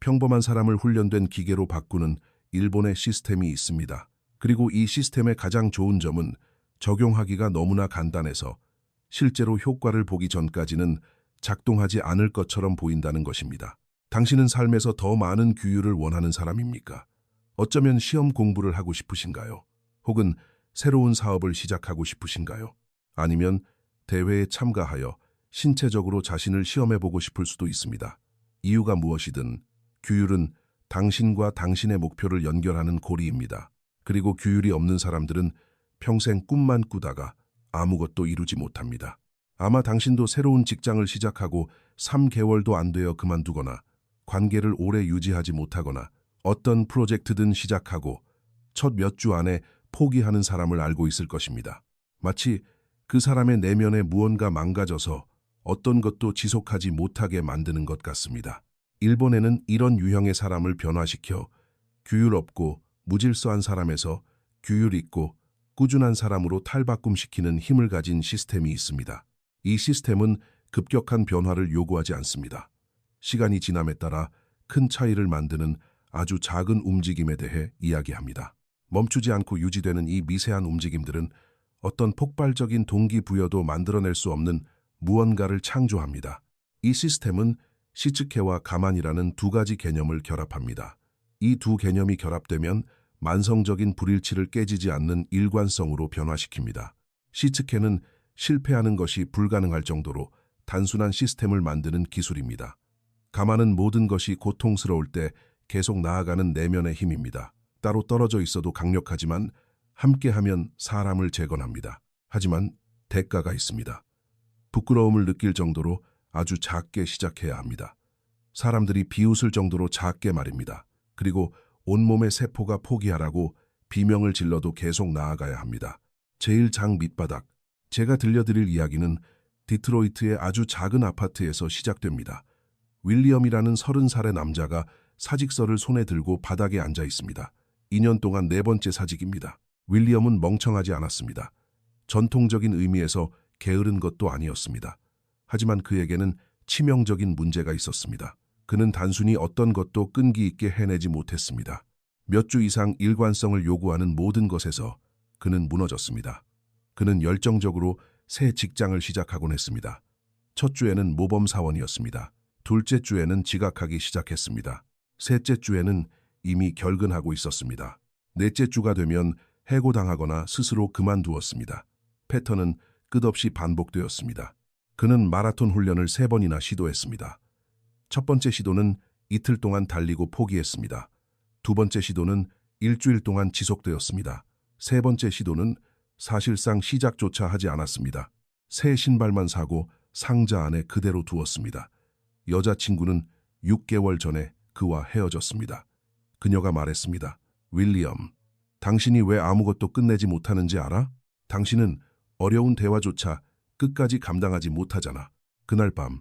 평범한 사람을 훈련된 기계로 바꾸는 일본의 시스템이 있습니다. 그리고 이 시스템의 가장 좋은 점은 적용하기가 너무나 간단해서 실제로 효과를 보기 전까지는 작동하지 않을 것처럼 보인다는 것입니다. 당신은 삶에서 더 많은 규율을 원하는 사람입니까? 어쩌면 시험 공부를 하고 싶으신가요? 혹은 새로운 사업을 시작하고 싶으신가요? 아니면 대회에 참가하여 신체적으로 자신을 시험해보고 싶을 수도 있습니다. 이유가 무엇이든 규율은 당신과 당신의 목표를 연결하는 고리입니다. 그리고 규율이 없는 사람들은 평생 꿈만 꾸다가 아무것도 이루지 못합니다. 아마 당신도 새로운 직장을 시작하고 3개월도 안 되어 그만두거나 관계를 오래 유지하지 못하거나 어떤 프로젝트든 시작하고 첫 몇 주 안에 포기하는 사람을 알고 있을 것입니다. 마치 그 사람의 내면에 무언가 망가져서 어떤 것도 지속하지 못하게 만드는 것 같습니다. 일본에는 이런 유형의 사람을 변화시켜 규율 없고 무질서한 사람에서 규율 있고 꾸준한 사람으로 탈바꿈시키는 힘을 가진 시스템이 있습니다. 이 시스템은 급격한 변화를 요구하지 않습니다. 시간이 지남에 따라 큰 차이를 만드는 아주 작은 움직임에 대해 이야기합니다. 멈추지 않고 유지되는 이 미세한 움직임들은 어떤 폭발적인 동기부여도 만들어낼 수 없는 무언가를 창조합니다. 이 시스템은 시츠케와 가만이라는 두 가지 개념을 결합합니다. 이 두 개념이 결합되면 만성적인 불일치를 깨지지 않는 일관성으로 변화시킵니다. 시츠케는 실패하는 것이 불가능할 정도로 단순한 시스템을 만드는 기술입니다. 가만은 모든 것이 고통스러울 때 계속 나아가는 내면의 힘입니다. 따로 떨어져 있어도 강력하지만 함께하면 사람을 재건합니다. 하지만 대가가 있습니다. 부끄러움을 느낄 정도로 아주 작게 시작해야 합니다. 사람들이 비웃을 정도로 작게 말입니다. 그리고 온몸의 세포가 포기하라고 비명을 질러도 계속 나아가야 합니다. 제일 장 밑바닥. 제가 들려드릴 이야기는 디트로이트의 아주 작은 아파트에서 시작됩니다. 윌리엄이라는 30살의 남자가 사직서를 손에 들고 바닥에 앉아 있습니다. 2년 동안 4번째 사직입니다. 윌리엄은 멍청하지 않았습니다. 전통적인 의미에서 게으른 것도 아니었습니다. 하지만 그에게는 치명적인 문제가 있었습니다. 그는 단순히 어떤 것도 끈기 있게 해내지 못했습니다. 몇 주 이상 일관성을 요구하는 모든 것에서 그는 무너졌습니다. 그는 열정적으로 새 직장을 시작하곤 했습니다. 첫 주에는 모범 사원이었습니다. 둘째 주에는 지각하기 시작했습니다. 셋째 주에는 이미 결근하고 있었습니다. 넷째 주가 되면 해고당하거나 스스로 그만두었습니다. 패턴은 끝없이 반복되었습니다. 그는 마라톤 훈련을 3번이나 시도했습니다. 첫 번째 시도는 이틀 동안 달리고 포기했습니다. 두 번째 시도는 일주일 동안 지속되었습니다. 세 번째 시도는 사실상 시작조차 하지 않았습니다. 새 신발만 사고 상자 안에 그대로 두었습니다. 여자친구는 6개월 전에 그와 헤어졌습니다. 그녀가 말했습니다. 윌리엄, 당신이 왜 아무것도 끝내지 못하는지 알아? 당신은 어려운 대화조차 끝까지 감당하지 못하잖아. 그날 밤,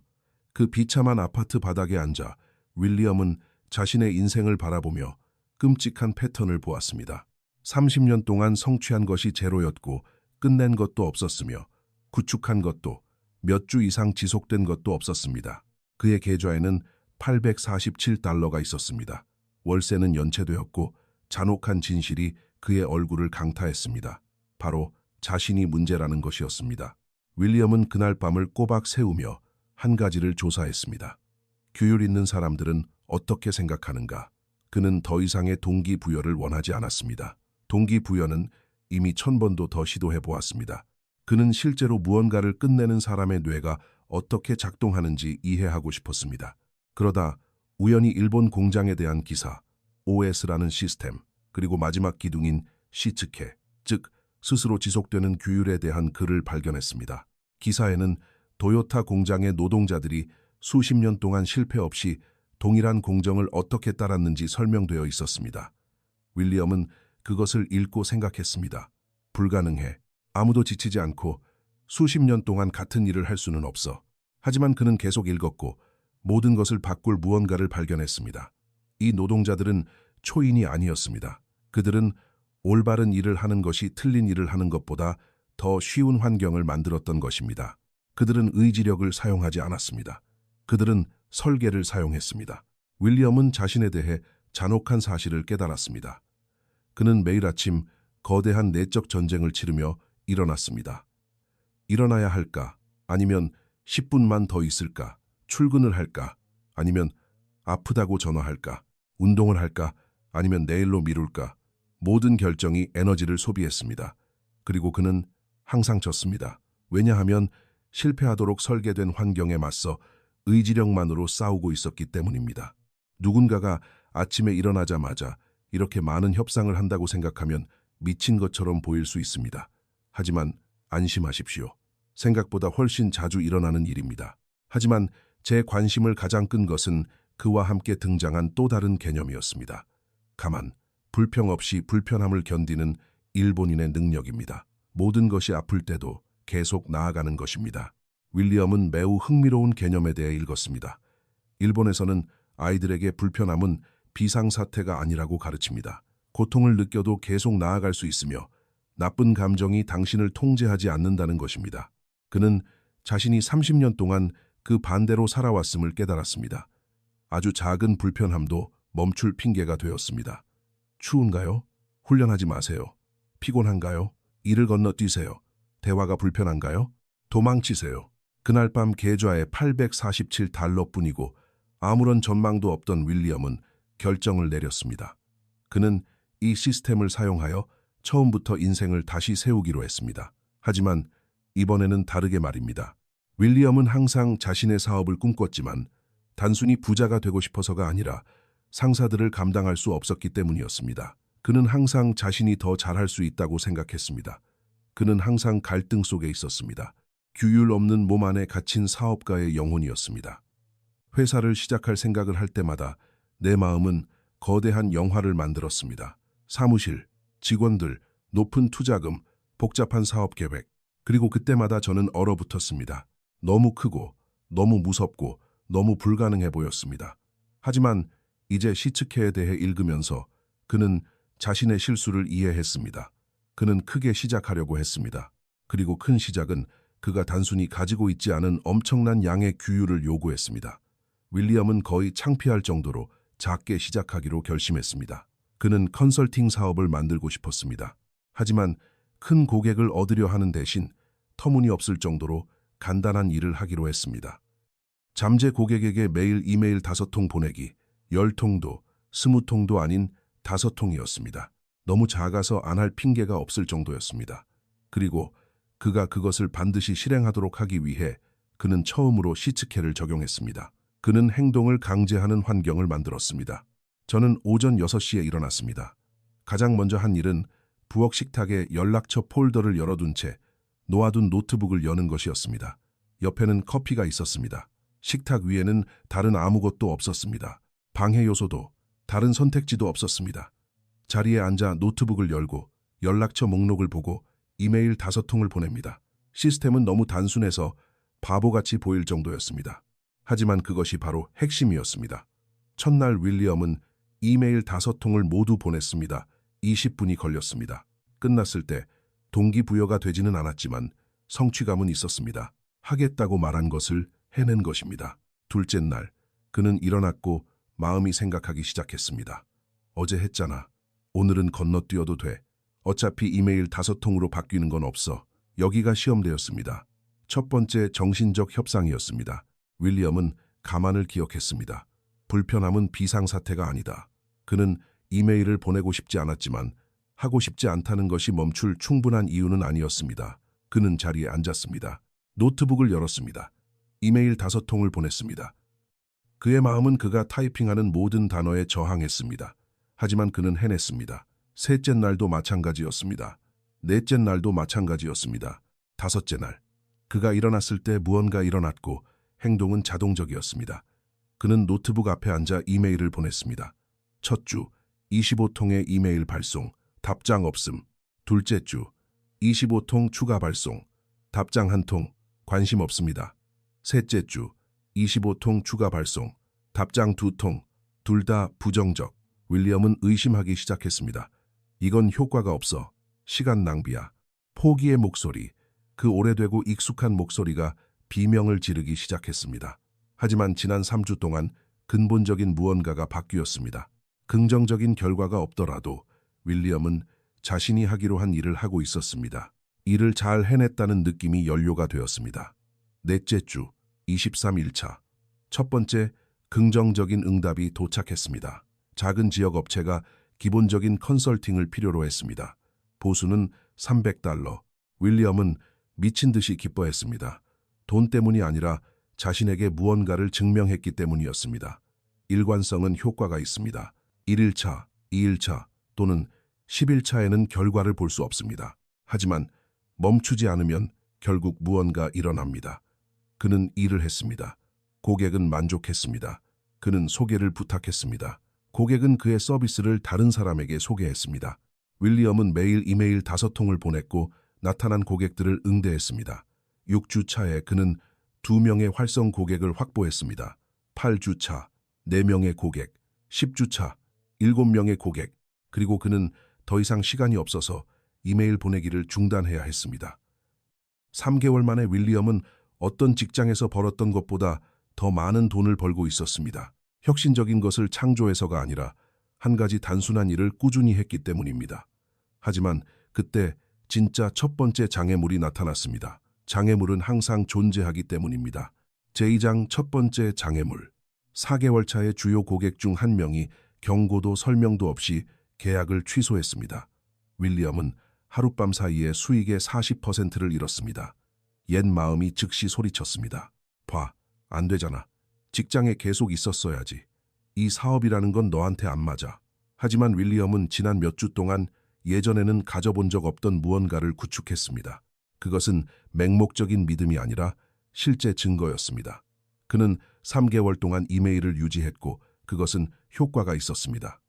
그 비참한 아파트 바닥에 앉아 윌리엄은 자신의 인생을 바라보며 끔찍한 패턴을 보았습니다. 30년 동안 성취한 것이 제로였고 끝낸 것도 없었으며 구축한 것도 몇 주 이상 지속된 것도 없었습니다. 그의 계좌에는 $847가 있었습니다. 월세는 연체되었고 잔혹한 진실이 그의 얼굴을 강타했습니다. 바로 자신이 문제라는 것이었습니다. 윌리엄은 그날 밤을 꼬박 세우며 한 가지를 조사했습니다. 규율 있는 사람들은 어떻게 생각하는가? 그는 더 이상의 동기부여를 원하지 않았습니다. 동기부여는 이미 1000번도 더 시도해보았습니다. 그는 실제로 무언가를 끝내는 사람의 뇌가 어떻게 작동하는지 이해하고 싶었습니다. 그러다 우연히 일본 공장에 대한 기사, OS라는 시스템, 그리고 마지막 기둥인 시츠케, 즉 스스로 지속되는 규율에 대한 글을 발견했습니다. 기사에는 도요타 공장의 노동자들이 수십 년 동안 실패 없이 동일한 공정을 어떻게 따랐는지 설명되어 있었습니다. 윌리엄은 그것을 읽고 생각했습니다. 불가능해. 아무도 지치지 않고 수십 년 동안 같은 일을 할 수는 없어. 하지만 그는 계속 읽었고 모든 것을 바꿀 무언가를 발견했습니다. 이 노동자들은 초인이 아니었습니다. 그들은 올바른 일을 하는 것이 틀린 일을 하는 것보다 더 쉬운 환경을 만들었던 것입니다. 그들은 의지력을 사용하지 않았습니다. 그들은 설계를 사용했습니다. 윌리엄은 자신에 대해 잔혹한 사실을 깨달았습니다. 그는 매일 아침 거대한 내적 전쟁을 치르며 일어났습니다. 일어나야 할까? 아니면 10분만 더 있을까? 출근을 할까? 아니면 아프다고 전화할까? 운동을 할까? 아니면 내일로 미룰까? 모든 결정이 에너지를 소비했습니다. 그리고 그는 항상 졌습니다. 왜냐하면 실패하도록 설계된 환경에 맞서 의지력만으로 싸우고 있었기 때문입니다. 누군가가 아침에 일어나자마자 이렇게 많은 협상을 한다고 생각하면 미친 것처럼 보일 수 있습니다. 하지만 안심하십시오. 생각보다 훨씬 자주 일어나는 일입니다. 하지만 제 관심을 가장 끈 것은 그와 함께 등장한 또 다른 개념이었습니다. 가만, 불평 없이 불편함을 견디는 일본인의 능력입니다. 모든 것이 아플 때도 계속 나아가는 것입니다. 윌리엄은 매우 흥미로운 개념에 대해 읽었습니다. 일본에서는 아이들에게 불편함은 비상사태가 아니라고 가르칩니다. 고통을 느껴도 계속 나아갈 수 있으며 나쁜 감정이 당신을 통제하지 않는다는 것입니다. 그는 자신이 30년 동안 그 반대로 살아왔음을 깨달았습니다. 아주 작은 불편함도 멈출 핑계가 되었습니다. 추운가요? 훈련하지 마세요. 피곤한가요? 일을 건너뛰세요. 대화가 불편한가요? 도망치세요. 그날 밤 계좌에 $847뿐이고 아무런 전망도 없던 윌리엄은 결정을 내렸습니다. 그는 이 시스템을 사용하여 처음부터 인생을 다시 세우기로 했습니다. 하지만 이번에는 다르게 말입니다. 윌리엄은 항상 자신의 사업을 꿈꿨지만 단순히 부자가 되고 싶어서가 아니라 상사들을 감당할 수 없었기 때문이었습니다. 그는 항상 자신이 더 잘할 수 있다고 생각했습니다. 그는 항상 갈등 속에 있었습니다. 규율 없는 몸 안에 갇힌 사업가의 영혼이었습니다. 회사를 시작할 생각을 할 때마다 내 마음은 거대한 영화를 만들었습니다. 사무실, 직원들, 높은 투자금, 복잡한 사업 계획. 그리고 그때마다 저는 얼어붙었습니다. 너무 크고, 너무 무섭고, 너무 불가능해 보였습니다. 하지만 이제 시츠케에 대해 읽으면서 그는 자신의 실수를 이해했습니다. 그는 크게 시작하려고 했습니다. 그리고 큰 시작은 그가 단순히 가지고 있지 않은 엄청난 양의 규율을 요구했습니다. 윌리엄은 거의 창피할 정도로 작게 시작하기로 결심했습니다. 그는 컨설팅 사업을 만들고 싶었습니다. 하지만 큰 고객을 얻으려 하는 대신 터무니없을 정도로 간단한 일을 하기로 했습니다. 잠재 고객에게 매일 이메일 5통 보내기, 10통도, 20통도 아닌 5통이었습니다. 너무 작아서 안 할 핑계가 없을 정도였습니다. 그리고 그가 그것을 반드시 실행하도록 하기 위해 그는 처음으로 시츠케를 적용했습니다. 그는 행동을 강제하는 환경을 만들었습니다. 저는 오전 6시에 일어났습니다. 가장 먼저 한 일은 부엌 식탁에 연락처 폴더를 열어둔 채 놓아둔 노트북을 여는 것이었습니다. 옆에는 커피가 있었습니다. 식탁 위에는 다른 아무것도 없었습니다. 방해 요소도 다른 선택지도 없었습니다. 자리에 앉아 노트북을 열고 연락처 목록을 보고 이메일 5통을 보냅니다. 시스템은 너무 단순해서 바보같이 보일 정도였습니다. 하지만 그것이 바로 핵심이었습니다. 첫날 윌리엄은 이메일 5통을 모두 보냈습니다. 20분이 걸렸습니다. 끝났을 때 동기부여가 되지는 않았지만 성취감은 있었습니다. 하겠다고 말한 것을 해낸 것입니다. 둘째 날, 그는 일어났고 마음이 생각하기 시작했습니다. 어제 했잖아. 오늘은 건너뛰어도 돼. 어차피 이메일 5통으로 바뀌는 건 없어. 여기가 시험대였습니다. 첫 번째 정신적 협상이었습니다. 윌리엄은 가만을 기억했습니다. 불편함은 비상사태가 아니다. 그는 이메일을 보내고 싶지 않았지만 하고 싶지 않다는 것이 멈출 충분한 이유는 아니었습니다. 그는 자리에 앉았습니다. 노트북을 열었습니다. 이메일 5통을 보냈습니다. 그의 마음은 그가 타이핑하는 모든 단어에 저항했습니다. 하지만 그는 해냈습니다. 셋째 날도 마찬가지였습니다. 넷째 날도 마찬가지였습니다. 다섯째 날, 그가 일어났을 때 무언가 일어났고 행동은 자동적이었습니다. 그는 노트북 앞에 앉아 이메일을 보냈습니다. 첫 주, 25통의 이메일 발송, 답장 없음. 둘째 주, 25통 추가 발송, 답장 1통, 관심 없습니다. 셋째 주, 25통 추가 발송, 답장 2통, 둘 다 부정적. 윌리엄은 의심하기 시작했습니다. 이건 효과가 없어. 시간 낭비야. 포기의 목소리, 그 오래되고 익숙한 목소리가 비명을 지르기 시작했습니다. 하지만 지난 3주 동안 근본적인 무언가가 바뀌었습니다. 긍정적인 결과가 없더라도 윌리엄은 자신이 하기로 한 일을 하고 있었습니다. 일을 잘 해냈다는 느낌이 연료가 되었습니다. 넷째 주 23일차 첫 번째 긍정적인 응답이 도착했습니다. 작은 지역 업체가 기본적인 컨설팅을 필요로 했습니다. 보수는 $300. 윌리엄은 미친 듯이 기뻐했습니다. 돈 때문이 아니라 자신에게 무언가를 증명했기 때문이었습니다. 일관성은 효과가 있습니다. 1일차, 2일차 또는 10일차에는 결과를 볼 수 없습니다. 하지만 멈추지 않으면 결국 무언가 일어납니다. 그는 일을 했습니다. 고객은 만족했습니다. 그는 소개를 부탁했습니다. 고객은 그의 서비스를 다른 사람에게 소개했습니다. 윌리엄은 매일 이메일 5통을 보냈고 나타난 고객들을 응대했습니다. 6주 차에 그는 2명의 활성 고객을 확보했습니다. 8주 차, 4명의 고객, 10주 차, 7명의 고객, 그리고 그는 더 이상 시간이 없어서 이메일 보내기를 중단해야 했습니다. 3개월 만에 윌리엄은 어떤 직장에서 벌었던 것보다 더 많은 돈을 벌고 있었습니다. 혁신적인 것을 창조해서가 아니라 한 가지 단순한 일을 꾸준히 했기 때문입니다. 하지만 그때 진짜 첫 번째 장애물이 나타났습니다. 장애물은 항상 존재하기 때문입니다. 제2장 첫 번째 장애물. 4개월 차의 주요 고객 중 한 명이 경고도 설명도 없이 계약을 취소했습니다. 윌리엄은 하룻밤 사이에 수익의 40%를 잃었습니다. 옛 마음이 즉시 소리쳤습니다. 봐, 안 되잖아. 직장에 계속 있었어야지. 이 사업이라는 건 너한테 안 맞아. 하지만 윌리엄은 지난 몇 주 동안 예전에는 가져본 적 없던 무언가를 구축했습니다. 그것은 맹목적인 믿음이 아니라 실제 증거였습니다. 그는 3개월 동안 이메일을 유지했고 그것은 효과가 있었습니다.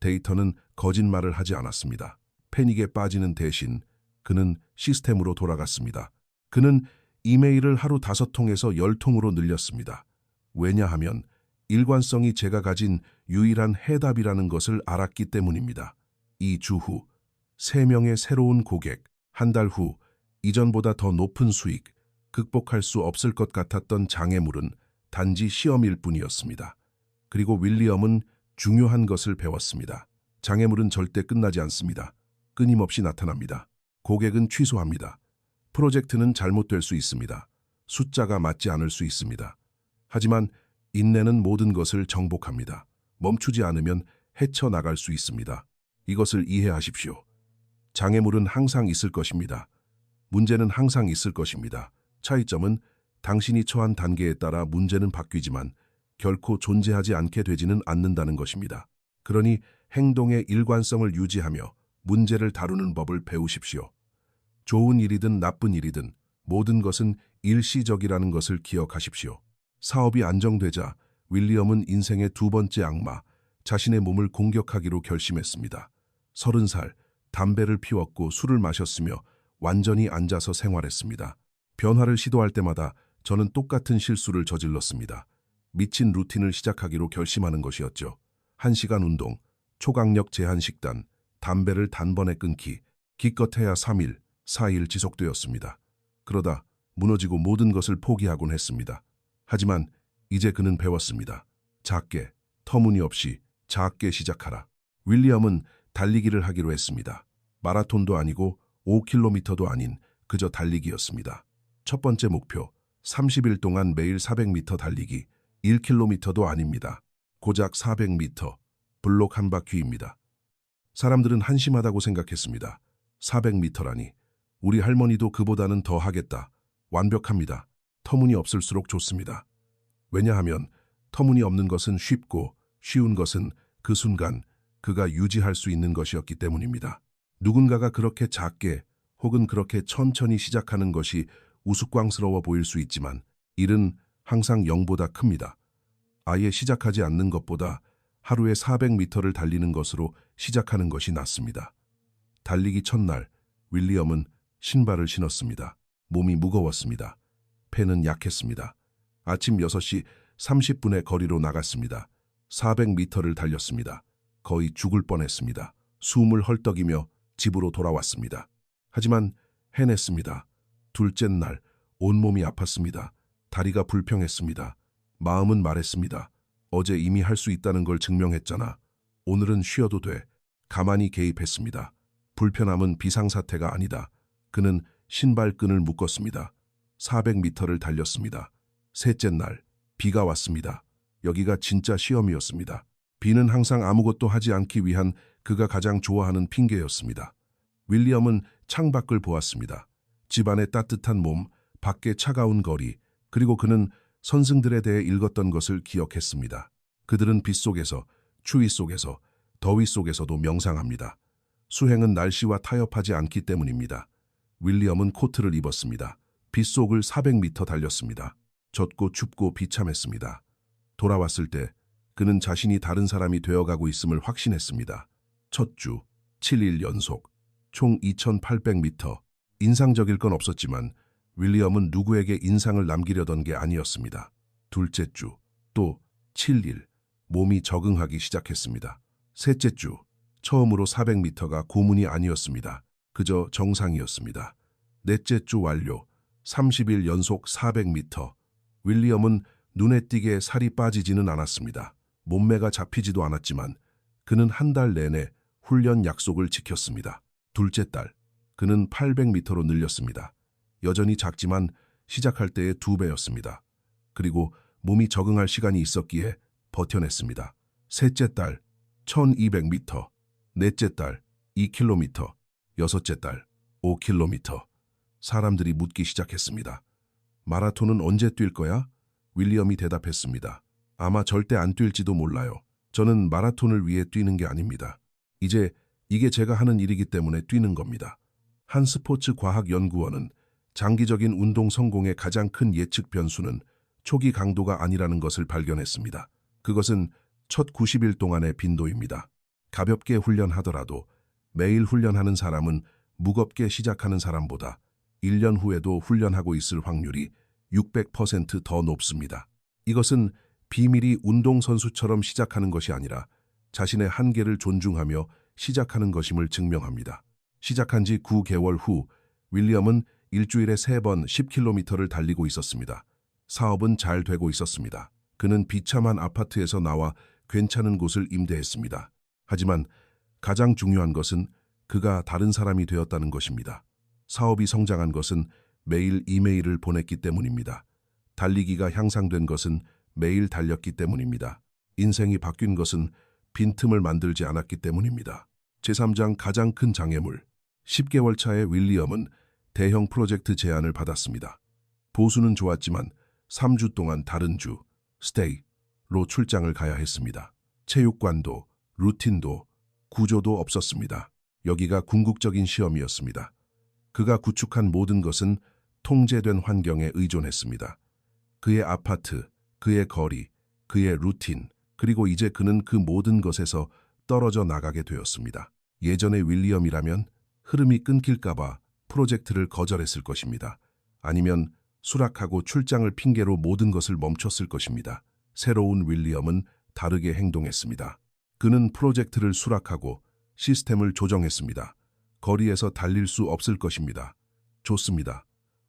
데이터는 거짓말을 하지 않았습니다. 패닉에 빠지는 대신 그는 시스템으로 돌아갔습니다. 그는 이메일을 하루 5통에서 10통으로 늘렸습니다. 왜냐하면 일관성이 제가 가진 유일한 해답이라는 것을 알았기 때문입니다. 2주 후 3명의 새로운 고객, 한 달 후 이전보다 더 높은 수익, 극복할 수 없을 것 같았던 장애물은 단지 시험일 뿐이었습니다. 그리고 윌리엄은 중요한 것을 배웠습니다. 장애물은 절대 끝나지 않습니다. 끊임없이 나타납니다. 고객은 취소합니다. 프로젝트는 잘못될 수 있습니다. 숫자가 맞지 않을 수 있습니다. 하지만 인내는 모든 것을 정복합니다. 멈추지 않으면 헤쳐나갈 수 있습니다. 이것을 이해하십시오. 장애물은 항상 있을 것입니다. 문제는 항상 있을 것입니다. 차이점은 당신이 처한 단계에 따라 문제는 바뀌지만 결코 존재하지 않게 되지는 않는다는 것입니다. 그러니 행동의 일관성을 유지하며 문제를 다루는 법을 배우십시오. 좋은 일이든 나쁜 일이든 모든 것은 일시적이라는 것을 기억하십시오. 사업이 안정되자 윌리엄은 인생의 두 번째 악마, 자신의 몸을 공격하기로 결심했습니다. 30살, 담배를 피웠고 술을 마셨으며 완전히 앉아서 생활했습니다. 변화를 시도할 때마다 저는 똑같은 실수를 저질렀습니다. 미친 루틴을 시작하기로 결심하는 것이었죠. 1시간 운동, 초강력 제한 식단, 담배를 단번에 끊기, 기껏해야 3일, 4일 지속되었습니다. 그러다 무너지고 모든 것을 포기하곤 했습니다. 하지만 이제 그는 배웠습니다. 작게, 터무니없이 작게 시작하라. 윌리엄은 달리기를 하기로 했습니다. 마라톤도 아니고 5km도 아닌 그저 달리기였습니다. 첫 번째 목표, 30일 동안 매일 400m 달리기, 1km도 아닙니다. 고작 400m, 블록 한 바퀴입니다. 사람들은 한심하다고 생각했습니다. 400m라니. 우리 할머니도 그보다는 더 하겠다. 완벽합니다. 터무니없을수록 좋습니다. 왜냐하면 터무니없는 것은 쉽고 쉬운 것은 그 순간 그가 유지할 수 있는 것이었기 때문입니다. 누군가가 그렇게 작게 혹은 그렇게 천천히 시작하는 것이 우스꽝스러워 보일 수 있지만 일은 항상 0보다 큽니다. 아예 시작하지 않는 것보다 하루에 400m를 달리는 것으로 시작하는 것이 낫습니다. 달리기 첫날 윌리엄은 신발을 신었습니다. 몸이 무거웠습니다. 폐는 약했습니다. 아침 6시 30분에 거리로 나갔습니다. 400m를 달렸습니다. 거의 죽을 뻔했습니다. 숨을 헐떡이며 집으로 돌아왔습니다. 하지만 해냈습니다. 둘째 날 온몸이 아팠습니다. 다리가 불평했습니다. 마음은 말했습니다. 어제 이미 할 수 있다는 걸 증명했잖아. 오늘은 쉬어도 돼. 가만히 개입했습니다. 불편함은 비상사태가 아니다. 그는 신발끈을 묶었습니다. 400m를 달렸습니다. 셋째 날, 비가 왔습니다. 여기가 진짜 시험이었습니다. 비는 항상 아무것도 하지 않기 위한 그가 가장 좋아하는 핑계였습니다. 윌리엄은 창밖을 보았습니다. 집안의 따뜻한 몸, 밖의 차가운 거리, 그리고 그는 선승들에 대해 읽었던 것을 기억했습니다. 그들은 빗 속에서, 추위 속에서, 더위 속에서도 명상합니다. 수행은 날씨와 타협하지 않기 때문입니다. 윌리엄은 코트를 입었습니다. 빗속을 400m 달렸습니다. 젖고 춥고 비참했습니다. 돌아왔을 때 그는 자신이 다른 사람이 되어가고 있음을 확신했습니다. 첫 주, 7일 연속, 총 2800m. 인상적일 건 없었지만 윌리엄은 누구에게 인상을 남기려던 게 아니었습니다. 둘째 주, 또 7일, 몸이 적응하기 시작했습니다. 셋째 주, 처음으로 400m가 고문이 아니었습니다. 그저 정상이었습니다. 넷째 주 완료, 30일 연속 400m. 윌리엄은 눈에 띄게 살이 빠지지는 않았습니다. 몸매가 잡히지도 않았지만 그는 한 달 내내 훈련 약속을 지켰습니다. 둘째 달, 그는 800m로 늘렸습니다. 여전히 작지만 시작할 때의 2배였습니다. 그리고 몸이 적응할 시간이 있었기에 버텨냈습니다. 셋째 달, 1200m. 넷째 달, 2km. 여섯째 달, 5km. 사람들이 묻기 시작했습니다. 마라톤은 언제 뛸 거야? 윌리엄이 대답했습니다. 아마 절대 안 뛸지도 몰라요. 저는 마라톤을 위해 뛰는 게 아닙니다. 이제 이게 제가 하는 일이기 때문에 뛰는 겁니다. 한 스포츠 과학 연구원은 장기적인 운동 성공의 가장 큰 예측 변수는 초기 강도가 아니라는 것을 발견했습니다. 그것은 첫 90일 동안의 빈도입니다. 가볍게 훈련하더라도 매일 훈련하는 사람은 무겁게 시작하는 사람보다 1년 후에도 훈련하고 있을 확률이 600% 더 높습니다. 이것은 비밀이 운동선수처럼 시작하는 것이 아니라 자신의 한계를 존중하며 시작하는 것임을 증명합니다. 시작한 지 9개월 후 윌리엄은 일주일에 3번 10km를 달리고 있었습니다. 사업은 잘 되고 있었습니다. 그는 비참한 아파트에서 나와 괜찮은 곳을 임대했습니다. 하지만 가장 중요한 것은 그가 다른 사람이 되었다는 것입니다. 사업이 성장한 것은 매일 이메일을 보냈기 때문입니다. 달리기가 향상된 것은 매일 달렸기 때문입니다. 인생이 바뀐 것은 빈틈을 만들지 않았기 때문입니다. 제3장 가장 큰 장애물. 10개월 차에 윌리엄은 대형 프로젝트 제안을 받았습니다. 보수는 좋았지만 3주 동안 다른 주, 스테이로 출장을 가야 했습니다. 체육관도, 루틴도, 구조도 없었습니다. 여기가 궁극적인 시험이었습니다. 그가 구축한 모든 것은 통제된 환경에 의존했습니다. 그의 아파트, 그의 거리, 그의 루틴, 그리고 이제 그는 그 모든 것에서 떨어져 나가게 되었습니다. 예전의 윌리엄이라면 흐름이 끊길까봐 프로젝트를 거절했을 것입니다. 아니면 수락하고 출장을 핑계로 모든 것을 멈췄을 것입니다. 새로운 윌리엄은 다르게 행동했습니다. 그는 프로젝트를 수락하고 시스템을 조정했습니다. 거리에서 달릴 수 없을 것입니다. 좋습니다.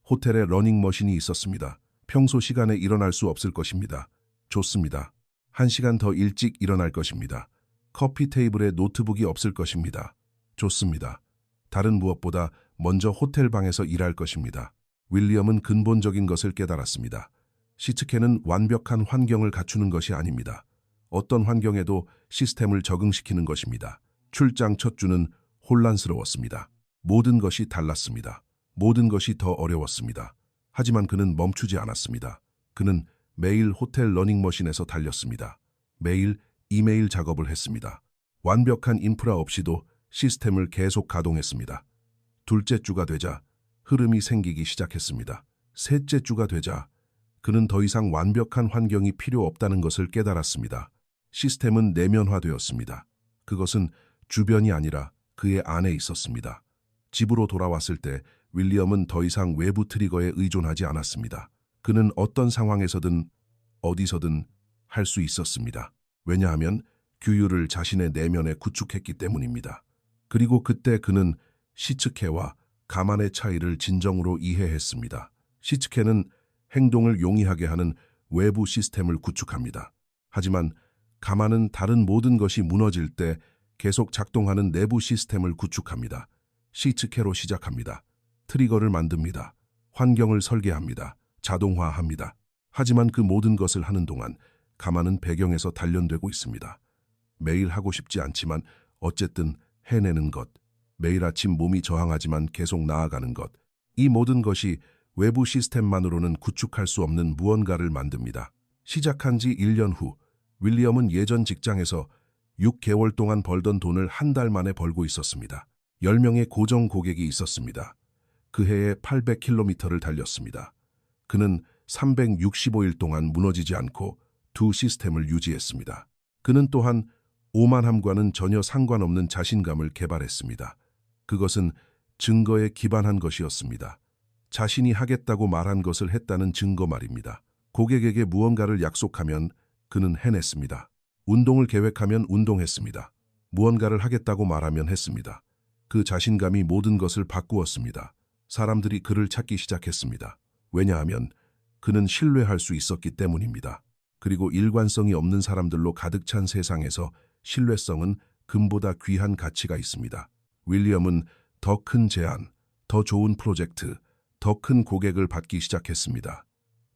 호텔에 러닝머신이 있었습니다. 평소 시간에 일어날 수 없을 것입니다. 좋습니다. 1시간 더 일찍 일어날 것입니다. 커피 테이블에 노트북이 없을 것입니다. 좋습니다. 다른 무엇보다 먼저 호텔 방에서 일할 것입니다. 윌리엄은 근본적인 것을 깨달았습니다. 시츠케는 완벽한 환경을 갖추는 것이 아닙니다. 어떤 환경에도 시스템을 적응시키는 것입니다. 출장 첫 주는 혼란스러웠습니다. 모든 것이 달랐습니다. 모든 것이 더 어려웠습니다. 하지만 그는 멈추지 않았습니다. 그는 매일 호텔 러닝머신에서 달렸습니다. 매일 이메일 작업을 했습니다. 완벽한 인프라 없이도 시스템을 계속 가동했습니다. 둘째 주가 되자 흐름이 생기기 시작했습니다. 셋째 주가 되자 그는 더 이상 완벽한 환경이 필요 없다는 것을 깨달았습니다. 시스템은 내면화되었습니다. 그것은 주변이 아니라 그의 안에 있었습니다. 집으로 돌아왔을 때 윌리엄은 더 이상 외부 트리거에 의존하지 않았습니다. 그는 어떤 상황에서든 어디서든 할 수 있었습니다. 왜냐하면 규율을 자신의 내면에 구축했기 때문입니다. 그리고 그때 그는 시츠케와 가만의 차이를 진정으로 이해했습니다. 시츠케는 행동을 용이하게 하는 외부 시스템을 구축합니다. 하지만 가마는 다른 모든 것이 무너질 때 계속 작동하는 내부 시스템을 구축합니다. 시츠케로 시작합니다. 트리거를 만듭니다. 환경을 설계합니다. 자동화합니다. 하지만 그 모든 것을 하는 동안 가마는 배경에서 단련되고 있습니다. 매일 하고 싶지 않지만 어쨌든 해내는 것. 매일 아침 몸이 저항하지만 계속 나아가는 것. 이 모든 것이 외부 시스템만으로는 구축할 수 없는 무언가를 만듭니다. 시작한 지 1년 후 윌리엄은 예전 직장에서 6개월 동안 벌던 돈을 한 달 만에 벌고 있었습니다. 10명의 고정 고객이 있었습니다. 그 해에 800km를 달렸습니다. 그는 365일 동안 무너지지 않고 두 시스템을 유지했습니다. 그는 또한 오만함과는 전혀 상관없는 자신감을 개발했습니다. 그것은 증거에 기반한 것이었습니다. 자신이 하겠다고 말한 것을 했다는 증거 말입니다. 고객에게 무언가를 약속하면 그는 해냈습니다. 운동을 계획하면 운동했습니다. 무언가를 하겠다고 말하면 했습니다. 그 자신감이 모든 것을 바꾸었습니다. 사람들이 그를 찾기 시작했습니다. 왜냐하면 그는 신뢰할 수 있었기 때문입니다. 그리고 일관성이 없는 사람들로 가득 찬 세상에서 신뢰성은 금보다 귀한 가치가 있습니다. 윌리엄은 더 큰 제안, 더 좋은 프로젝트, 더 큰 고객을 받기 시작했습니다.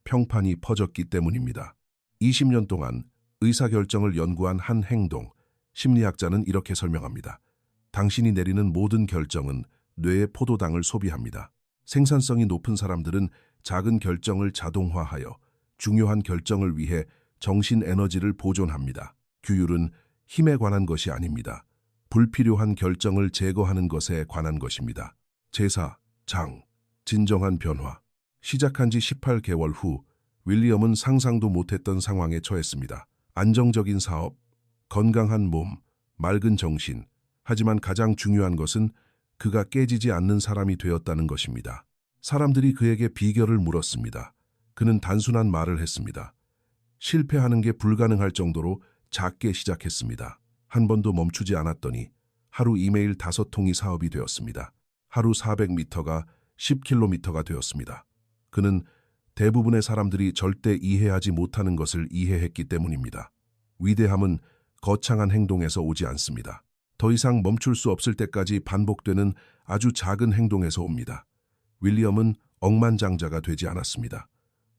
평판이 퍼졌기 때문입니다. 20년 동안 의사결정을 연구한 한 행동, 심리학자는 이렇게 설명합니다. 당신이 내리는 모든 결정은 뇌의 포도당을 소비합니다. 생산성이 높은 사람들은 작은 결정을 자동화하여 중요한 결정을 위해 정신 에너지를 보존합니다. 규율은 힘에 관한 것이 아닙니다. 불필요한 결정을 제거하는 것에 관한 것입니다. 제사, 장, 진정한 변화. 시작한 지 18개월 후 윌리엄은 상상도 못했던 상황에 처했습니다. 안정적인 사업, 건강한 몸, 맑은 정신. 하지만 가장 중요한 것은 그가 깨지지 않는 사람이 되었다는 것입니다. 사람들이 그에게 비결을 물었습니다. 그는 단순한 말을 했습니다. 실패하는 게 불가능할 정도로 작게 시작했습니다. 한 번도 멈추지 않았더니 하루 이메일 5통이 사업이 되었습니다. 하루 400m가 10km가 되었습니다. 그는 대부분의 사람들이 절대 이해하지 못하는 것을 이해했기 때문입니다. 위대함은 거창한 행동에서 오지 않습니다. 더 이상 멈출 수 없을 때까지 반복되는 아주 작은 행동에서 옵니다. 윌리엄은 억만장자가 되지 않았습니다.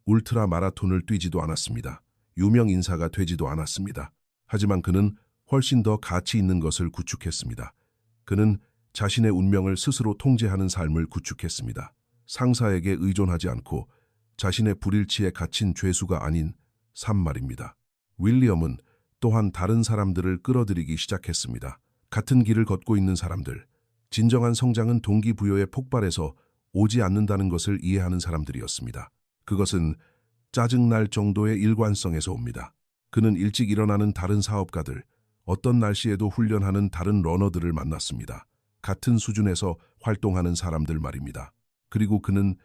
울트라 마라톤을 뛰지도 않았습니다. 유명 인사가 되지도 않았습니다. 하지만 그는 훨씬 더 가치 있는 것을 구축했습니다. 그는 자신의 운명을 스스로 통제하는 삶을 구축했습니다. 상사에게 의존하지 않고 자신의 불일치에 갇힌 죄수가 아닌 삶 말입니다. 윌리엄은 또한 다른 사람들을 끌어들이기 시작했습니다. 같은 길을 걷고 있는 사람들, 진정한 성장은 동기부여의 폭발에서 오지 않는다는 것을 이해하는 사람들이었습니다. 그것은 짜증날 정도의 일관성에서 옵니다. 그는 일찍 일어나는 다른 사업가들, 어떤 날씨에도 훈련하는 다른 러너들을 만났습니다. 같은 수준에서 활동하는 사람들 말입니다. 그리고 그는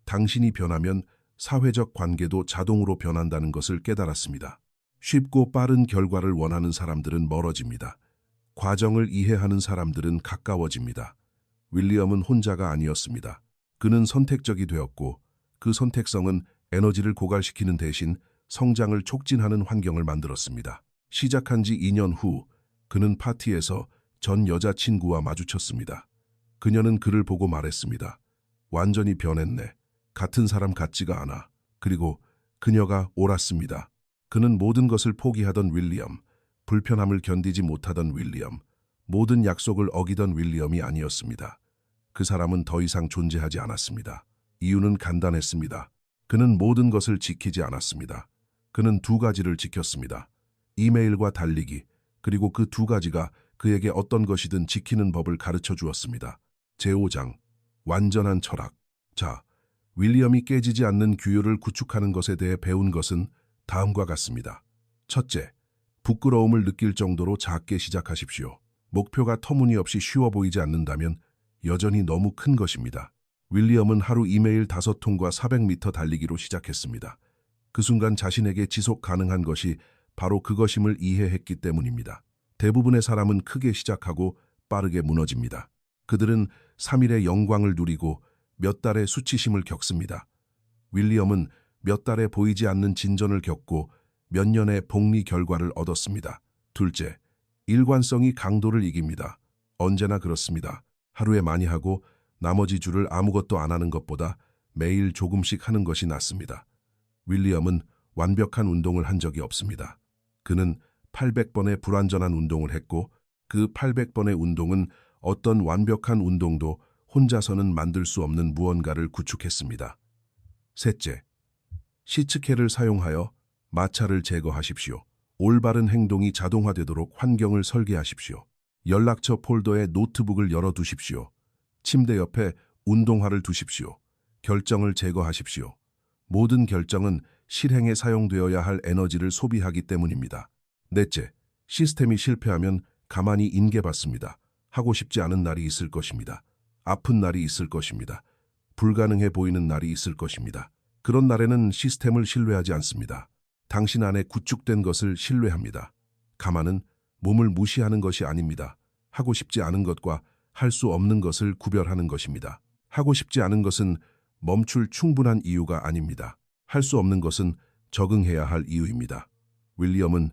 당신이 변하면 사회적 관계도 자동으로 변한다는 것을 깨달았습니다. 쉽고 빠른 결과를 원하는 사람들은 멀어집니다. 과정을 이해하는 사람들은 가까워집니다. 윌리엄은 혼자가 아니었습니다. 그는 선택적이 되었고 그 선택성은 에너지를 고갈시키는 대신 성장을 촉진하는 환경을 만들었습니다. 시작한 지 2년 후 그는 파티에서 전 여자친구와 마주쳤습니다. 그녀는 그를 보고 말했습니다. 완전히 변했네. 같은 사람 같지가 않아. 그리고 그녀가 옳았습니다. 그는 모든 것을 포기하던 윌리엄, 불편함을 견디지 못하던 윌리엄, 모든 약속을 어기던 윌리엄이 아니었습니다. 그 사람은 더 이상 존재하지 않았습니다. 이유는 간단했습니다. 그는 모든 것을 지키지 않았습니다. 그는 두 가지를 지켰습니다. 이메일과 달리기, 그리고 그 두 가지가 그에게 어떤 것이든 지키는 법을 가르쳐 주었습니다. 제5장, 완전한 철학. 자, 윌리엄이 깨지지 않는 규율을 구축하는 것에 대해 배운 것은 다음과 같습니다. 첫째, 부끄러움을 느낄 정도로 작게 시작하십시오. 목표가 터무니없이 쉬워 보이지 않는다면 여전히 너무 큰 것입니다. 윌리엄은 하루 이메일 5통과 400m 달리기로 시작했습니다. 그 순간 자신에게 지속 가능한 것이 바로 그것임을 이해했기 때문입니다. 대부분의 사람은 크게 시작하고 빠르게 무너집니다. 그들은 3일의 영광을 누리고 몇 달의 수치심을 겪습니다. 윌리엄은 몇 달에 보이지 않는 진전을 겪고 몇 년의 복리 결과를 얻었습니다. 둘째, 일관성이 강도를 이깁니다. 언제나 그렇습니다. 하루에 많이 하고 나머지 주를 아무것도 안 하는 것보다 매일 조금씩 하는 것이 낫습니다. 윌리엄은 완벽한 운동을 한 적이 없습니다. 그는 800번의 불완전한 운동을 했고 그 800번의 운동은 어떤 완벽한 운동도 혼자서는 만들 수 없는 무언가를 구축했습니다. 셋째, 시츠케를 사용하여 마찰을 제거하십시오. 올바른 행동이 자동화되도록 환경을 설계하십시오. 연락처 폴더에 노트북을 열어두십시오. 침대 옆에 운동화를 두십시오. 결정을 제거하십시오. 모든 결정은 실행에 사용되어야 할 에너지를 소비하기 때문입니다. 넷째, 시스템이 실패하면 가만히 인계받습니다. 하고 싶지 않은 날이 있을 것입니다. 아픈 날이 있을 것입니다. 불가능해 보이는 날이 있을 것입니다. 그런 날에는 시스템을 신뢰하지 않습니다. 당신 안에 구축된 것을 신뢰합니다. 가만은 몸을 무시하는 것이 아닙니다. 하고 싶지 않은 것과 할 수 없는 것을 구별하는 것입니다. 하고 싶지 않은 것은 멈출 충분한 이유가 아닙니다. 할 수 없는 것은 적응해야 할 이유입니다. 윌리엄은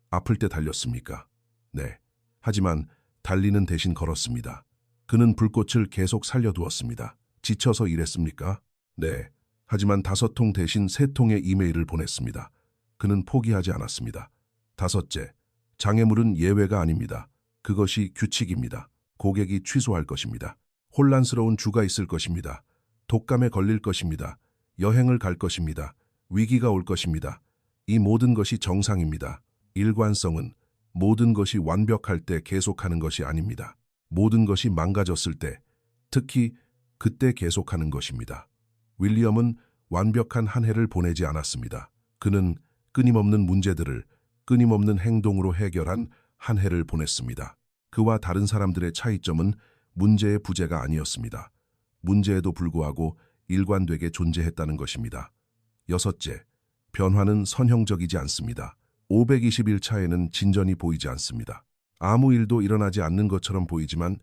아플 때 달렸습니까? 네. 하지만 달리는 대신 걸었습니다. 그는 불꽃을 계속 살려두었습니다. 지쳐서 일했습니까? 네. 하지만 5통 대신 3통의 이메일을 보냈습니다. 그는 포기하지 않았습니다. 다섯째, 장애물은 예외가 아닙니다. 그것이 규칙입니다. 고객이 취소할 것입니다. 혼란스러운 주가 있을 것입니다. 독감에 걸릴 것입니다. 여행을 갈 것입니다. 위기가 올 것입니다. 이 모든 것이 정상입니다. 일관성은 모든 것이 완벽할 때 계속하는 것이 아닙니다. 모든 것이 망가졌을 때, 특히 그때 계속하는 것입니다. 윌리엄은 완벽한 한 해를 보내지 않았습니다. 그는 끊임없는 문제들을 끊임없는 행동으로 해결한 한 해를 보냈습니다. 그와 다른 사람들의 차이점은 문제의 부재가 아니었습니다. 문제에도 불구하고 일관되게 존재했다는 것입니다. 여섯째, 변화는 선형적이지 않습니다. 520일 차에는 진전이 보이지 않습니다. 아무 일도 일어나지 않는 것처럼 보이지만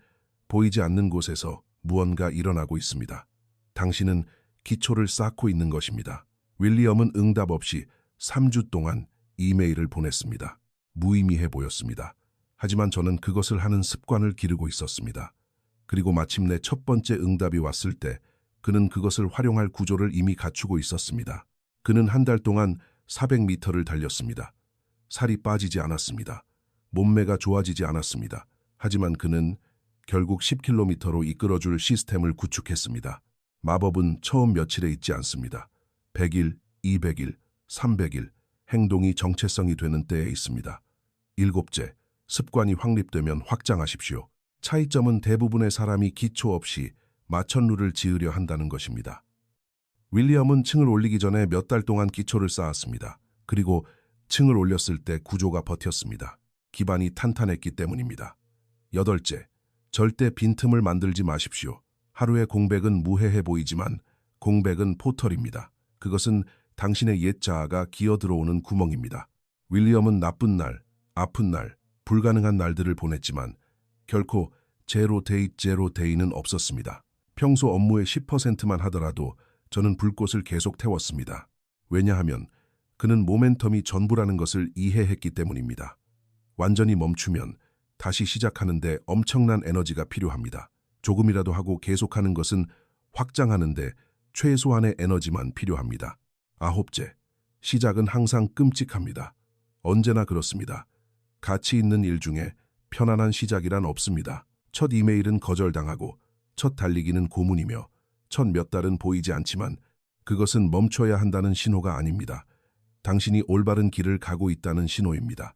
보이지 않는 곳에서 무언가 일어나고 있습니다. 당신은 기초를 쌓고 있는 것입니다. 윌리엄은 응답 없이 3주 동안 이메일을 보냈습니다. 무의미해 보였습니다. 하지만 저는 그것을 하는 습관을 기르고 있었습니다. 그리고 마침내 첫 번째 응답이 왔을 때 그는 그것을 활용할 구조를 이미 갖추고 있었습니다. 그는 한 달 동안 400m를 달렸습니다. 살이 빠지지 않았습니다. 몸매가 좋아지지 않았습니다. 하지만 그는 결국 10km로 이끌어줄 시스템을 구축했습니다. 마법은 처음 며칠에 있지 않습니다. 100일, 200일, 300일, 행동이 정체성이 되는 때에 있습니다. 일곱째, 습관이 확립되면 확장하십시오. 차이점은 대부분의 사람이 기초 없이 마천루를 지으려 한다는 것입니다. 윌리엄은 층을 올리기 전에 몇 달 동안 기초를 쌓았습니다. 그리고 층을 올렸을 때 구조가 버텼습니다. 기반이 탄탄했기 때문입니다. 여덟째, 절대 빈틈을 만들지 마십시오. 하루의 공백은 무해해 보이지만 공백은 포털입니다. 그것은 당신의 옛 자아가 기어들어오는 구멍입니다. 윌리엄은 나쁜 날, 아픈 날, 불가능한 날들을 보냈지만 결코 제로 데이는 없었습니다. 평소 업무의 10%만 하더라도 저는 불꽃을 계속 태웠습니다. 왜냐하면 그는 모멘텀이 전부라는 것을 이해했기 때문입니다. 완전히 멈추면 다시 시작하는데 엄청난 에너지가 필요합니다. 조금이라도 하고 계속하는 것은 확장하는데 최소한의 에너지만 필요합니다. 아홉째, 시작은 항상 끔찍합니다. 언제나 그렇습니다. 가치 있는 일 중에 편안한 시작이란 없습니다. 첫 이메일은 거절당하고 첫 달리기는 고문이며 첫 몇 달은 보이지 않지만 그것은 멈춰야 한다는 신호가 아닙니다. 당신이 올바른 길을 가고 있다는 신호입니다.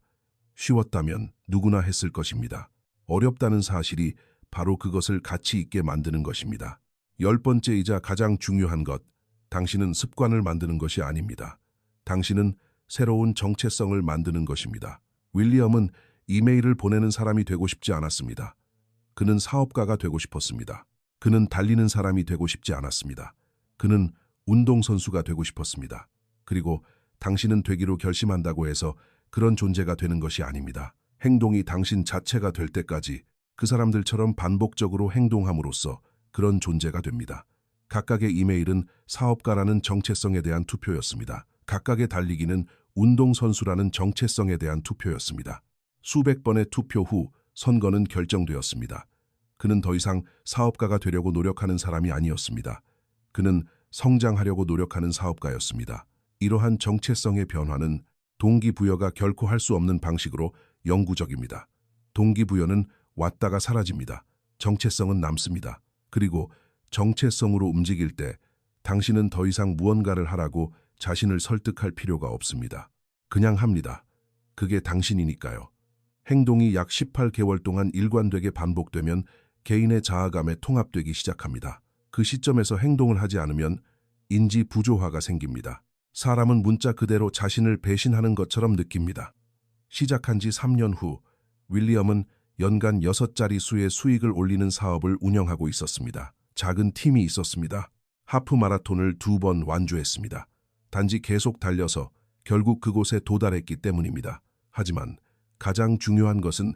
쉬웠다면 누구나 했을 것입니다. 어렵다는 사실이 바로 그것을 가치 있게 만드는 것입니다. 10번째이자 가장 중요한 것, 당신은 습관을 만드는 것이 아닙니다. 당신은 새로운 정체성을 만드는 것입니다. 윌리엄은 이메일을 보내는 사람이 되고 싶지 않았습니다. 그는 사업가가 되고 싶었습니다. 그는 달리는 사람이 되고 싶지 않았습니다. 그는 운동선수가 되고 싶었습니다. 그리고 당신은 되기로 결심한다고 해서 그런 존재가 되는 것이 아닙니다. 행동이 당신 자체가 될 때까지 그 사람들처럼 반복적으로 행동함으로써 그런 존재가 됩니다. 각각의 이메일은 사업가라는 정체성에 대한 투표였습니다. 각각의 달리기는 운동선수라는 정체성에 대한 투표였습니다. 수백 번의 투표 후 선거는 결정되었습니다. 그는 더 이상 사업가가 되려고 노력하는 사람이 아니었습니다. 그는 성장하려고 노력하는 사업가였습니다. 이러한 정체성의 변화는 동기부여가 결코 할 수 없는 방식으로 영구적입니다. 동기부여는 왔다가 사라집니다. 정체성은 남습니다. 그리고 정체성으로 움직일 때 당신은 더 이상 무언가를 하라고 자신을 설득할 필요가 없습니다. 그냥 합니다. 그게 당신이니까요. 행동이 약 18개월 동안 일관되게 반복되면 개인의 자아감에 통합되기 시작합니다. 그 시점에서 행동을 하지 않으면 인지 부조화가 생깁니다. 사람은 문자 그대로 자신을 배신하는 것처럼 느낍니다. 시작한 지 3년 후 윌리엄은 연간 6자릿수의 수익을 올리는 사업을 운영하고 있었습니다. 작은 팀이 있었습니다. 하프 마라톤을 2번 완주했습니다. 단지 계속 달려서 결국 그곳에 도달했기 때문입니다. 하지만 가장 중요한 것은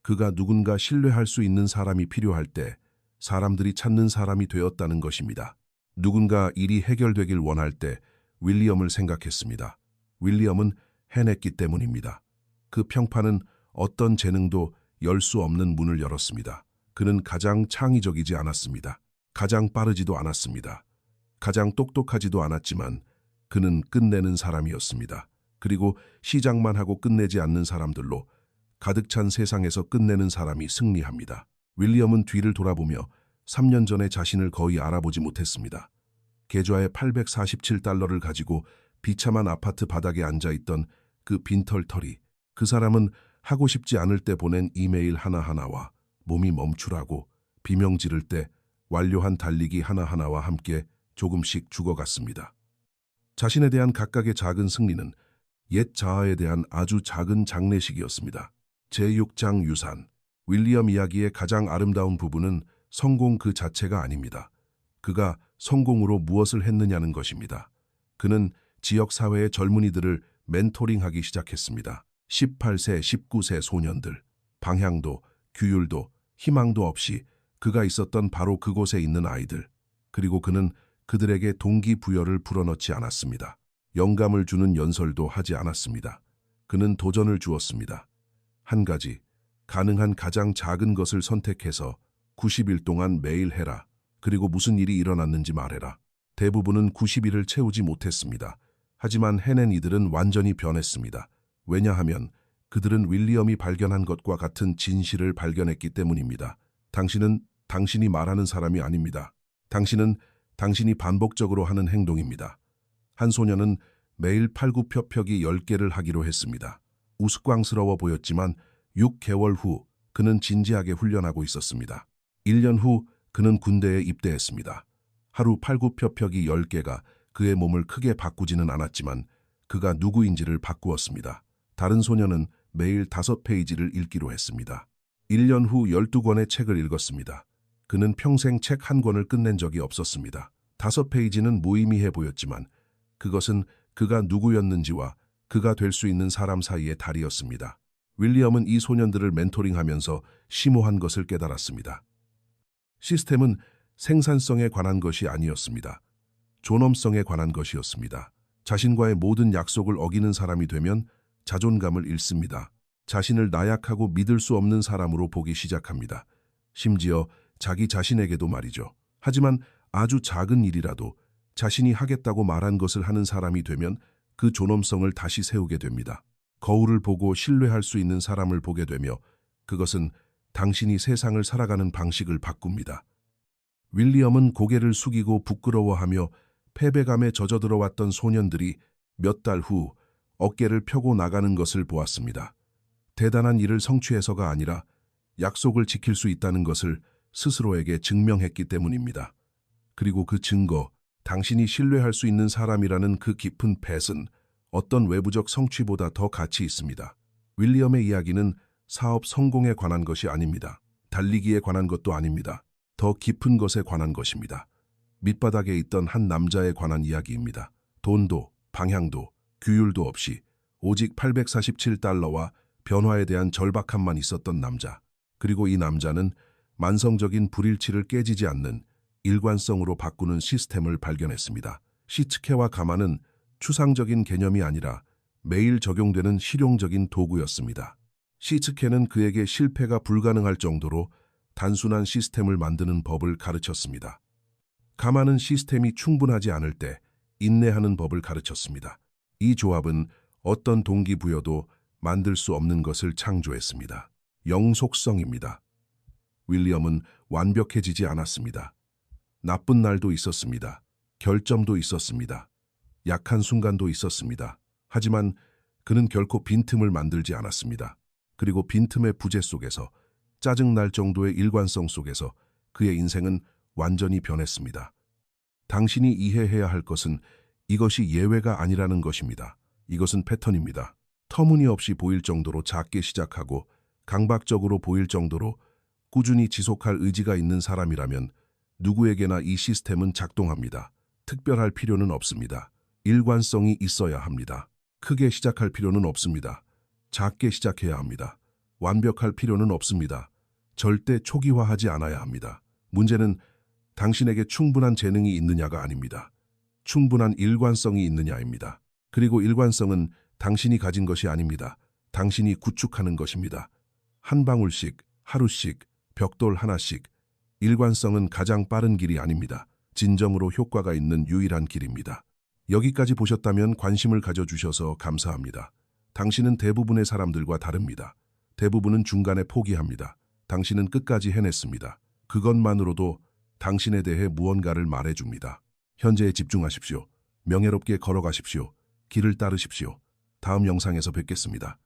그가 누군가 신뢰할 수 있는 사람이 필요할 때 사람들이 찾는 사람이 되었다는 것입니다. 누군가 일이 해결되길 원할 때 윌리엄을 생각했습니다. 윌리엄은 해냈기 때문입니다. 그 평판은 어떤 재능도 열 수 없는 문을 열었습니다. 그는 가장 창의적이지 않았습니다. 가장 빠르지도 않았습니다. 가장 똑똑하지도 않았지만 그는 끝내는 사람이었습니다. 그리고 시작만 하고 끝내지 않는 사람들로 가득 찬 세상에서 끝내는 사람이 승리합니다. 윌리엄은 뒤를 돌아보며 3년 전에 자신을 거의 알아보지 못했습니다. 계좌에 $847를 가지고 비참한 아파트 바닥에 앉아있던 그 빈털터리, 그 사람은 하고 싶지 않을 때 보낸 이메일 하나하나와 몸이 멈추라고 비명 지를 때 완료한 달리기 하나하나와 함께 조금씩 죽어갔습니다. 자신에 대한 각각의 작은 승리는 옛 자아에 대한 아주 작은 장례식이었습니다. 제6장 유산. 윌리엄 이야기의 가장 아름다운 부분은 성공 그 자체가 아닙니다. 그가 성공으로 무엇을 했느냐는 것입니다. 그는 지역사회의 젊은이들을 멘토링하기 시작했습니다. 18세, 19세 소년들. 방향도, 규율도, 희망도 없이 그가 있었던 바로 그곳에 있는 아이들. 그리고 그는 그들에게 동기부여를 불어넣지 않았습니다. 영감을 주는 연설도 하지 않았습니다. 그는 도전을 주었습니다. 한 가지, 가능한 가장 작은 것을 선택해서 90일 동안 매일 해라. 그리고 무슨 일이 일어났는지 말해라. 대부분은 90일을 채우지 못했습니다. 하지만 해낸 이들은 완전히 변했습니다. 왜냐하면 그들은 윌리엄이 발견한 것과 같은 진실을 발견했기 때문입니다. 당신은 당신이 말하는 사람이 아닙니다. 당신은 당신이 반복적으로 하는 행동입니다. 한 소녀는 매일 팔굽혀펴기 10개를 하기로 했습니다. 우스꽝스러워 보였지만 6개월 후 그는 진지하게 훈련하고 있었습니다. 1년 후 그는 군대에 입대했습니다. 하루 팔굽혀펴기 10개가 그의 몸을 크게 바꾸지는 않았지만 그가 누구인지를 바꾸었습니다. 다른 소녀는 매일 5페이지를 읽기로 했습니다. 1년 후 12권의 책을 읽었습니다. 그는 평생 책 한 권을 끝낸 적이 없었습니다. 5페이지는 무의미해 보였지만 그것은 그가 누구였는지와 그가 될 수 있는 사람 사이의 다리였습니다. 윌리엄은 이 소년들을 멘토링하면서 심오한 것을 깨달았습니다. 시스템은 생산성에 관한 것이 아니었습니다. 존엄성에 관한 것이었습니다. 자신과의 모든 약속을 어기는 사람이 되면 자존감을 잃습니다. 자신을 나약하고 믿을 수 없는 사람으로 보기 시작합니다. 심지어 자기 자신에게도 말이죠. 하지만 아주 작은 일이라도 자신이 하겠다고 말한 것을 하는 사람이 되면 그 존엄성을 다시 세우게 됩니다. 거울을 보고 신뢰할 수 있는 사람을 보게 되며 그것은 당신이 세상을 살아가는 방식을 바꿉니다. 윌리엄은 고개를 숙이고 부끄러워하며 패배감에 젖어들어왔던 소년들이 몇 달 후 어깨를 펴고 나가는 것을 보았습니다. 대단한 일을 성취해서가 아니라 약속을 지킬 수 있다는 것을 스스로에게 증명했기 때문입니다. 그리고 그 증거, 당신이 신뢰할 수 있는 사람이라는 그 깊은 뱃은 어떤 외부적 성취보다 더 가치 있습니다. 윌리엄의 이야기는 사업 성공에 관한 것이 아닙니다. 달리기에 관한 것도 아닙니다. 더 깊은 것에 관한 것입니다. 밑바닥에 있던 한 남자에 관한 이야기입니다. 돈도, 방향도, 규율도 없이 오직 $847와 변화에 대한 절박함만 있었던 남자. 그리고 이 남자는 만성적인 불일치를 깨지지 않는 일관성으로 바꾸는 시스템을 발견했습니다. 시츠케와 가마는 추상적인 개념이 아니라 매일 적용되는 실용적인 도구였습니다. 시츠케는 그에게 실패가 불가능할 정도로 단순한 시스템을 만드는 법을 가르쳤습니다. 가마는 시스템이 충분하지 않을 때 인내하는 법을 가르쳤습니다. 이 조합은 어떤 동기부여도 만들 수 없는 것을 창조했습니다. 영속성입니다. 윌리엄은 완벽해지지 않았습니다. 나쁜 날도 있었습니다. 결점도 있었습니다. 약한 순간도 있었습니다. 하지만 그는 결코 빈틈을 만들지 않았습니다. 그리고 빈틈의 부재 속에서, 짜증날 정도의 일관성 속에서 그의 인생은 완전히 변했습니다. 당신이 이해해야 할 것은 이것이 예외가 아니라는 것입니다. 이것은 패턴입니다. 터무니없이 보일 정도로 작게 시작하고 강박적으로 보일 정도로 꾸준히 지속할 의지가 있는 사람이라면 누구에게나 이 시스템은 작동합니다. 특별할 필요는 없습니다. 일관성이 있어야 합니다. 크게 시작할 필요는 없습니다. 작게 시작해야 합니다. 완벽할 필요는 없습니다. 절대 초기화하지 않아야 합니다. 문제는 당신에게 충분한 재능이 있느냐가 아닙니다. 충분한 일관성이 있느냐입니다. 그리고 일관성은 당신이 가진 것이 아닙니다. 당신이 구축하는 것입니다. 한 방울씩, 하루씩, 벽돌 하나씩. 일관성은 가장 빠른 길이 아닙니다. 진정으로 효과가 있는 유일한 길입니다. 여기까지 보셨다면 관심을 가져주셔서 감사합니다. 당신은 대부분의 사람들과 다릅니다. 대부분은 중간에 포기합니다. 당신은 끝까지 해냈습니다. 그것만으로도 당신에 대해 무언가를 말해줍니다. 현재에 집중하십시오. 명예롭게 걸어가십시오. 길을 따르십시오. 다음 영상에서 뵙겠습니다.